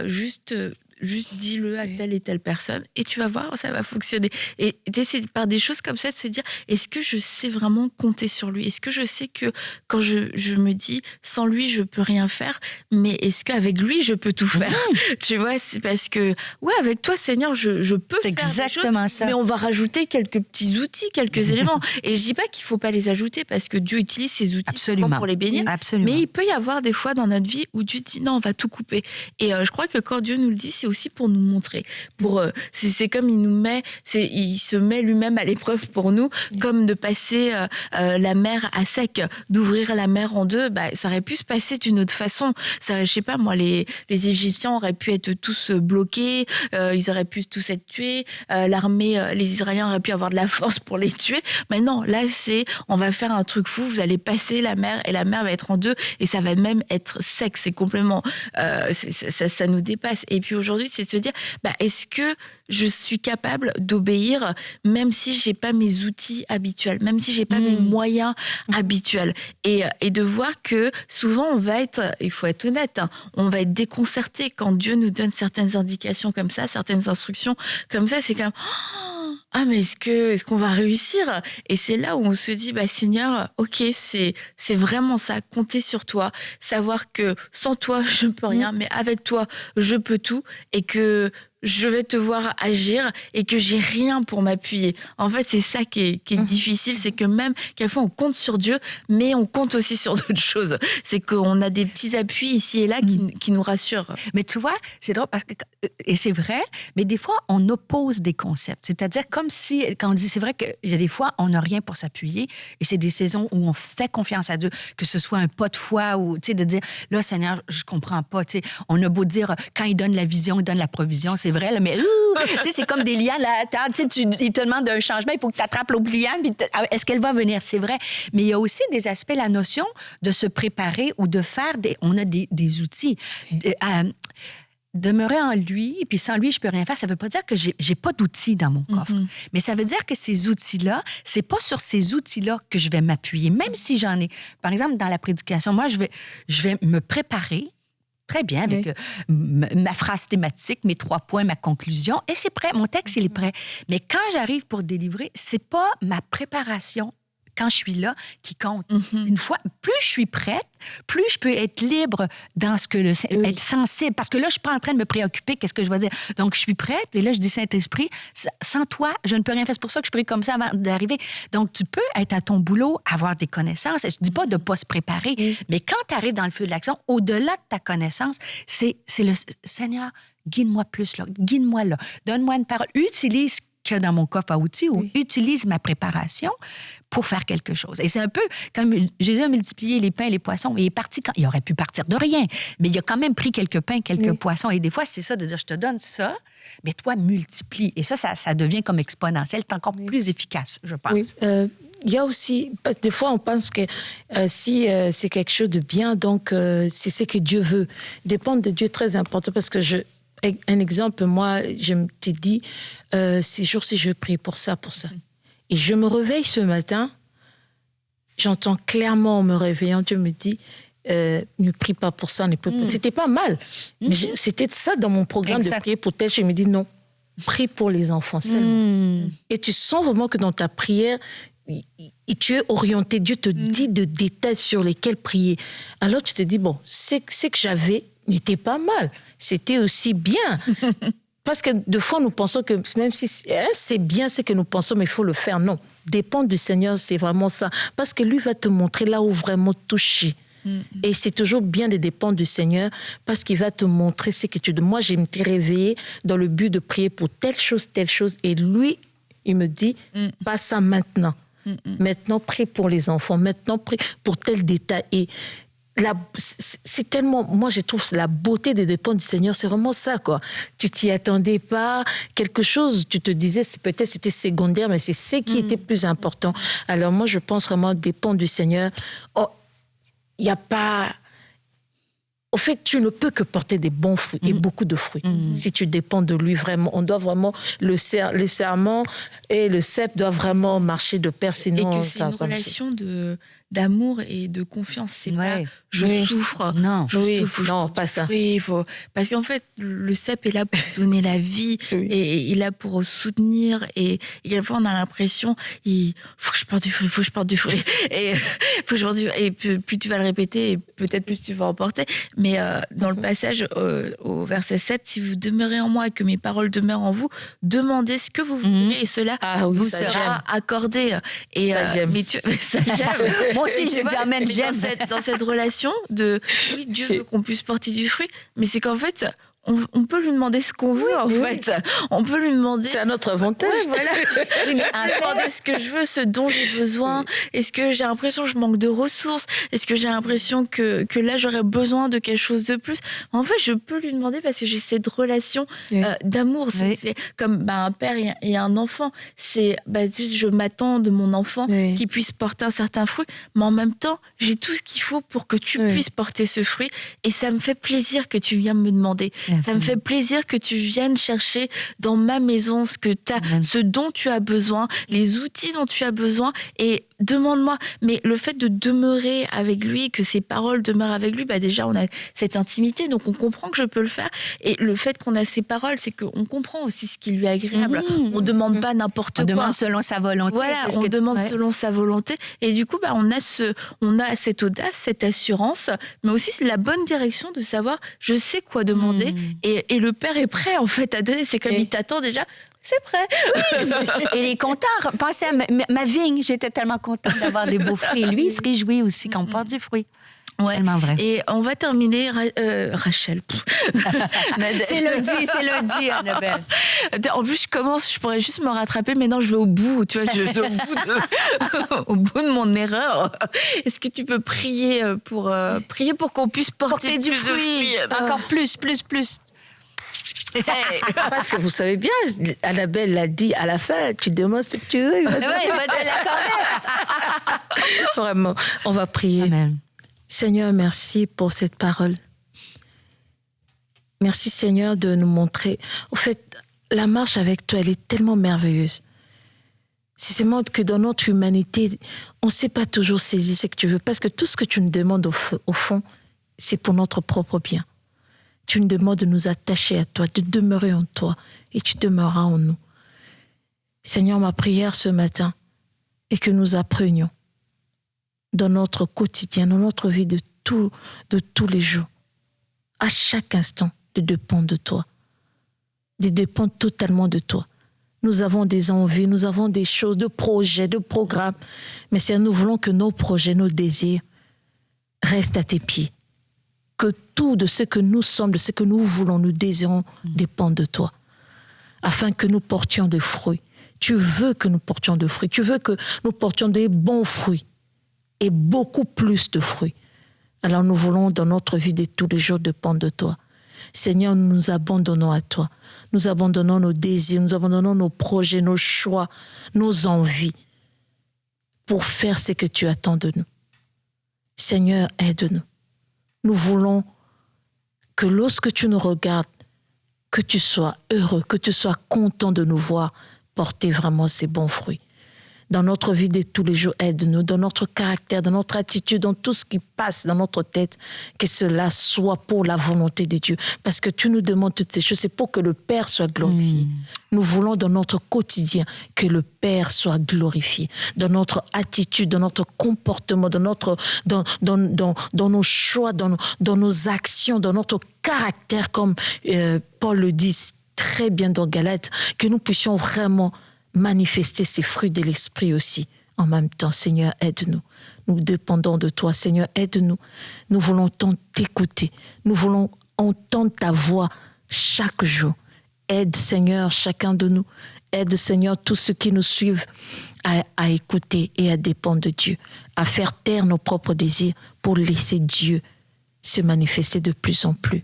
juste dis-le à telle et telle personne et tu vas voir, ça va fonctionner. Et c'est par des choses comme ça de se dire, est-ce que je sais vraiment compter sur lui? Est-ce que je sais que quand je me dis, sans lui, je peux rien faire, mais est-ce qu'avec lui, je peux tout faire? Tu vois, c'est parce que, avec toi, Seigneur, je peux faire exactement des choses, ça. mais on va rajouter quelques petits outils, quelques éléments. Et je dis pas qu'il faut pas les ajouter parce que Dieu utilise ces outils pour les bénir. Absolument. Mais il peut y avoir des fois dans notre vie où Dieu dit, non, on va tout couper. Et je crois que quand Dieu nous le dit, c'est aussi pour nous montrer. C'est comme il nous met, il se met lui-même à l'épreuve pour nous, comme de passer la mer à sec, d'ouvrir la mer en deux. Ça aurait pu se passer d'une autre façon. Ça, je sais pas, moi, les Égyptiens auraient pu être tous bloqués, ils auraient pu tous être tués, l'armée, les Israéliens auraient pu avoir de la force pour les tuer. Mais non, là, on va faire un truc fou, vous allez passer la mer et la mer va être en deux et ça va même être sec. C'est complètement, ça nous dépasse. Et puis aujourd'hui, c'est de se dire, est-ce que je suis capable d'obéir même si j'ai pas mes outils habituels, même si j'ai pas mes moyens habituels, et de voir que souvent il faut être honnête, on va être déconcerté quand Dieu nous donne certaines indications comme ça, certaines instructions comme ça, c'est comme mais est-ce qu'on va réussir? Et c'est là où on se dit, Seigneur, ok, c'est vraiment ça, compter sur toi, savoir que sans toi, je ne peux rien, mais avec toi, je peux tout, et que je vais te voir agir et que j'ai rien pour m'appuyer. En fait, c'est ça qui est difficile, c'est que même quelquefois on compte sur Dieu, mais on compte aussi sur d'autres choses. C'est qu'on a des petits appuis ici et là qui nous rassurent. Mais tu vois, c'est drôle parce que, et c'est vrai, mais des fois on oppose des concepts. C'est-à-dire comme si, quand on dit, c'est vrai qu'il y a des fois on n'a rien pour s'appuyer, et c'est des saisons où on fait confiance à Dieu, que ce soit un pas de foi ou, tu sais, de dire, là, Seigneur, je comprends pas, tu sais, on a beau dire, quand il donne la vision, il donne la provision, c'est vrai, là, mais tu sais, c'est comme des lianes là, tu sais, il te demande un changement, il faut que tu attrapes l'autre liane, puis est-ce qu'elle va venir? C'est vrai. Mais il y a aussi des aspects, la notion de se préparer ou de faire on a des outils. Demeurer en lui, puis sans lui, je peux rien faire, ça veut pas dire que j'ai pas d'outils dans mon coffre. Mais ça veut dire que ces outils-là, c'est pas sur ces outils-là que je vais m'appuyer, même si j'en ai. Par exemple, dans la prédication, moi, je vais me préparer très bien avec ma phrase thématique, mes 3 points, ma conclusion, et c'est prêt, mon texte, il est prêt. Mais quand j'arrive pour délivrer, c'est pas ma préparation quand je suis là qui compte. Une fois, plus je suis prête, plus je peux être libre dans ce que être sensible. Parce que là, je suis pas en train de me préoccuper, qu'est-ce que je vais dire. Donc, je suis prête, et là, je dis, Saint-Esprit, sans toi, je ne peux rien faire. C'est pour ça que je prie comme ça avant d'arriver. Donc, tu peux être à ton boulot, avoir des connaissances. Je dis pas de pas se préparer, mais quand tu arrives dans le feu de l'action, au-delà de ta connaissance, c'est le Seigneur, guide-moi plus là, guide-moi là, donne-moi une parole, utilise qu'il y a dans mon coffre à outils ou utilise ma préparation pour faire quelque chose. Et c'est un peu comme Jésus a multiplié les pains et les poissons. Il est parti quand... Il aurait pu partir de rien, mais il a quand même pris quelques pains, quelques poissons. Et des fois, c'est ça de dire, je te donne ça, mais toi, multiplie. Et ça devient comme exponentiel. C'est encore plus efficace, je pense. Oui. Il y a aussi, des fois, on pense que si c'est quelque chose de bien, donc c'est ce que Dieu veut. Dépendre de Dieu est très important parce que un exemple, moi, je me dis, ces jours-ci, je prie pour ça. Et je me réveille ce matin, j'entends clairement en me réveillant, Dieu me dit, ne prie pas pour ça, ne prie pas. C'était pas mal, mais c'était ça dans mon programme de prier pour tel. Je me dis non, prie pour les enfants seulement. Et tu sens vraiment que dans ta prière, et tu es orienté, Dieu te dit de détails sur lesquels prier. Alors tu te dis, bon, c'est que j'avais n'était pas mal, c'était aussi bien. Parce que des fois, nous pensons que même si c'est bien ce que nous pensons, mais il faut le faire. Non, dépendre du Seigneur, c'est vraiment ça. Parce que lui va te montrer là où vraiment toucher. Et c'est toujours bien de dépendre du Seigneur parce qu'il va te montrer ce que tu... Moi, j'ai été réveillée dans le but de prier pour telle chose. Et lui, il me dit, pas ça maintenant. Maintenant, prie pour les enfants. Maintenant, prie pour tel détail. Et c'est tellement... Moi, je trouve la beauté des dépendre du Seigneur, c'est vraiment ça, quoi. Tu t'y attendais pas. Quelque chose, tu te disais, peut-être c'était secondaire, mais c'est ce qui était plus important. Alors moi, je pense vraiment dépendre du Seigneur. Oh, il n'y a pas... Au fait, tu ne peux que porter des bons fruits et beaucoup de fruits. Si tu dépends de lui vraiment, on doit vraiment... Le serment et le cep doivent vraiment marcher de pair, sinon... Et que c'est une relation d'amour et de confiance. C'est pas je souffre, non, pas ça. Parce qu'en fait, le cep est là pour donner la vie et il est là pour soutenir. Et quelquefois, on a l'impression, faut que je porte du fruit, et faut que je porte du fruit. Et plus tu vas le répéter, et peut-être plus tu vas en porter. Mais dans le passage au verset 7, si vous demeurez en moi et que mes paroles demeurent en vous, demandez ce que vous voudrez et cela vous sera accordé. Et mais ça j'aime. Moi aussi, je dis amen, j'aime. Dans cette relation de oui, Dieu veut qu'on puisse porter du fruit, mais c'est qu'en fait, on peut lui demander ce qu'on veut, en fait. On peut lui demander... C'est à notre avantage. Voilà. On peut lui demander ce que je veux, ce dont j'ai besoin. Est-ce que j'ai l'impression que je manque de ressources? Est-ce que j'ai l'impression que là, j'aurais besoin de quelque chose de plus? En fait, je peux lui demander parce que j'ai cette relation d'amour. C'est comme un père et un enfant. Je m'attends de mon enfant qu'il puisse porter un certain fruit, mais en même temps, j'ai tout ce qu'il faut pour que tu puisses porter ce fruit. Et ça me fait plaisir que tu viennes me demander. Ça me fait plaisir que tu viennes chercher dans ma maison ce dont tu as besoin, les outils dont tu as besoin, et demande-moi. Mais le fait de demeurer avec lui, que ses paroles demeurent avec lui, déjà on a cette intimité, donc on comprend que je peux le faire. Et le fait qu'on a ses paroles, c'est qu'on comprend aussi ce qui lui est agréable. On demande pas n'importe quoi. On demande selon sa volonté. Voilà, on demande selon sa volonté. Et du coup, on a cette audace, cette assurance, mais aussi la bonne direction de savoir, je sais quoi demander. Et le Père est prêt, en fait, à donner. C'est comme il t'attend déjà. C'est prêt. Et il est content. Pensez à ma vigne. J'étais tellement contente d'avoir des beaux fruits. Et lui, il se réjouit aussi quand on porte du fruit. Ouais. Tellement vrai. Et on va terminer, Rachel. C'est lundi, Annabelle. En plus, je pourrais juste me rattraper, mais non, je vais au bout, tu vois, au bout de mon erreur. Est-ce que tu peux prier pour qu'on puisse porter du fruit? Encore plus. Parce que vous savez bien, Annabelle l'a dit à la fin, tu demandes ce que tu veux. Il va te l'accorder. Vraiment, on va prier. Amen. Seigneur, merci pour cette parole. Merci Seigneur de nous montrer. En fait, la marche avec toi, elle est tellement merveilleuse. C'est seulement que dans notre humanité, on ne sait pas toujours saisir ce que tu veux. Parce que tout ce que tu nous demandes au fond, c'est pour notre propre bien. Tu nous demandes de nous attacher à toi, de demeurer en toi, et tu demeureras en nous. Seigneur, ma prière ce matin est que nous apprenions dans notre quotidien, dans notre vie de tous les jours, à chaque instant, de dépendre de toi, de dépendre totalement de toi. Nous avons des envies, nous avons des choses, de projets, de programmes, mais Seigneur, nous voulons que nos projets, nos désirs restent à tes pieds. Que tout de ce que nous sommes, de ce que nous voulons, nous désirons, dépende de toi, afin que nous portions des fruits, Tu veux que nous portions de fruits. Tu veux que nous portions des bons fruits et beaucoup plus de fruits. Alors nous voulons dans notre vie de tous les jours dépendre de toi. Seigneur, nous nous abandonnons à toi. Nous abandonnons nos désirs, nous abandonnons nos projets, nos choix, nos envies pour faire ce que tu attends de nous. Seigneur, aide-nous. Nous voulons que lorsque tu nous regardes, que tu sois heureux, que tu sois content de nous voir porter vraiment ces bons fruits. Dans notre vie de tous les jours, aide-nous, dans notre caractère, dans notre attitude, dans tout ce qui passe dans notre tête, que cela soit pour la volonté de Dieu. Parce que tu nous demandes toutes ces choses, c'est pour que le Père soit glorifié. Nous voulons dans notre quotidien que le Père soit glorifié. Dans notre attitude, dans notre comportement, dans nos choix, dans nos actions, dans notre caractère, comme Paul le dit très bien dans Galates, que nous puissions vraiment manifester ces fruits de l'esprit aussi. En même temps, Seigneur, aide-nous. Nous dépendons de toi. Seigneur, aide-nous. Nous voulons t'écouter. Nous voulons entendre ta voix chaque jour. Aide, Seigneur, chacun de nous. Aide, Seigneur, tous ceux qui nous suivent à écouter et à dépendre de Dieu, à faire taire nos propres désirs pour laisser Dieu se manifester de plus en plus.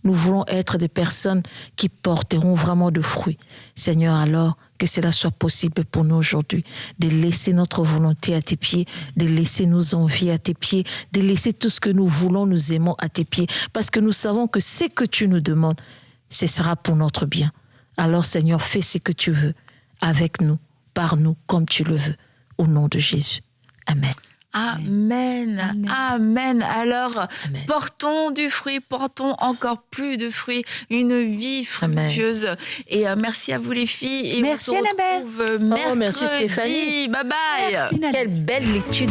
Nous voulons être des personnes qui porteront vraiment de fruits. Seigneur, alors que cela soit possible pour nous aujourd'hui, de laisser notre volonté à tes pieds, de laisser nos envies à tes pieds, de laisser tout ce que nous voulons, nous aimons à tes pieds, parce que nous savons que ce que tu nous demandes, ce sera pour notre bien. Alors Seigneur, fais ce que tu veux, avec nous, par nous, comme tu le veux, au nom de Jésus. Amen. Amen. Amen. Amen. Alors, Amen. Portons du fruit, portons encore plus de fruits, une vie fructueuse. Amen. Et merci à vous les filles. Et merci, on se retrouve mercredi. Merci Stéphanie. Bye bye. Merci, Quelle belle lecture.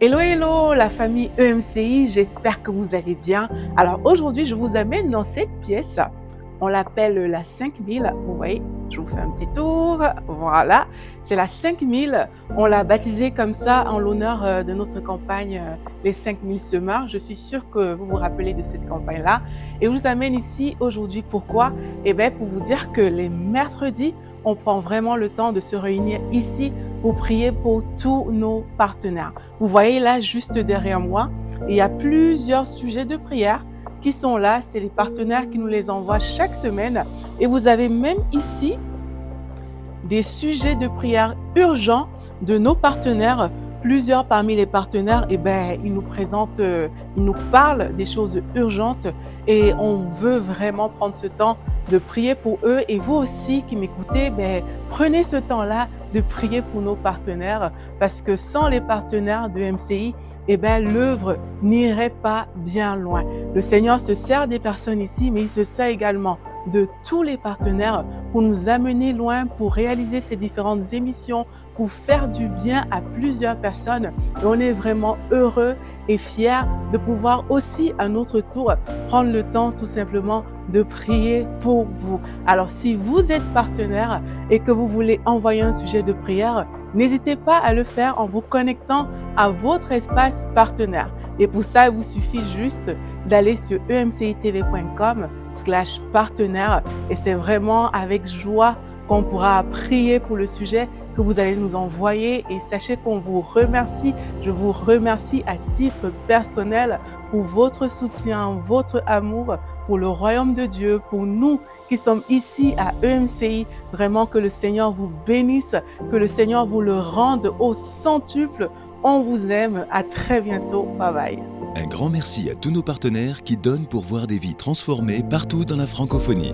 Hello, hello, la famille EMCI, j'espère que vous allez bien. Alors aujourd'hui, je vous amène dans cette pièce. On l'appelle la 5000. Vous voyez, je vous fais un petit tour. Voilà, c'est la 5000. On l'a baptisée comme ça en l'honneur de notre campagne Les 5000 semeurs. Je suis sûre que vous vous rappelez de cette campagne-là. Et je vous amène ici aujourd'hui. Pourquoi? Eh bien, pour vous dire que les mercredis, on prend vraiment le temps de se réunir ici pour prier pour tous nos partenaires. Vous voyez là, juste derrière moi, il y a plusieurs sujets de prière qui sont là. C'est les partenaires qui nous les envoient chaque semaine. Et vous avez même ici des sujets de prière urgents de nos partenaires. Plusieurs parmi les partenaires, eh ben, ils nous présentent, ils nous parlent des choses urgentes et on veut vraiment prendre ce temps de prier pour eux. Et vous aussi qui m'écoutez, ben, prenez ce temps-là de prier pour nos partenaires parce que sans les partenaires de MCI, eh ben, l'œuvre n'irait pas bien loin. Le Seigneur se sert des personnes ici, mais il se sert également de tous les partenaires pour nous amener loin, pour réaliser ces différentes émissions, pour faire du bien à plusieurs personnes. Et on est vraiment heureux et fiers de pouvoir aussi à notre tour prendre le temps tout simplement de prier pour vous. Alors si vous êtes partenaire et que vous voulez envoyer un sujet de prière, n'hésitez pas à le faire en vous connectant à votre espace partenaire. Et pour ça, il vous suffit juste d'aller sur emcitv.com/partenaire et c'est vraiment avec joie qu'on pourra prier pour le sujet que vous allez nous envoyer. Et sachez qu'on vous remercie. Je vous remercie à titre personnel pour votre soutien, votre amour pour le royaume de Dieu, pour nous qui sommes ici à EMCI. Vraiment que le Seigneur vous bénisse, que le Seigneur vous le rende au centuple. On vous aime. À très bientôt. Bye bye. Un grand merci à tous nos partenaires qui donnent pour voir des vies transformées partout dans la francophonie.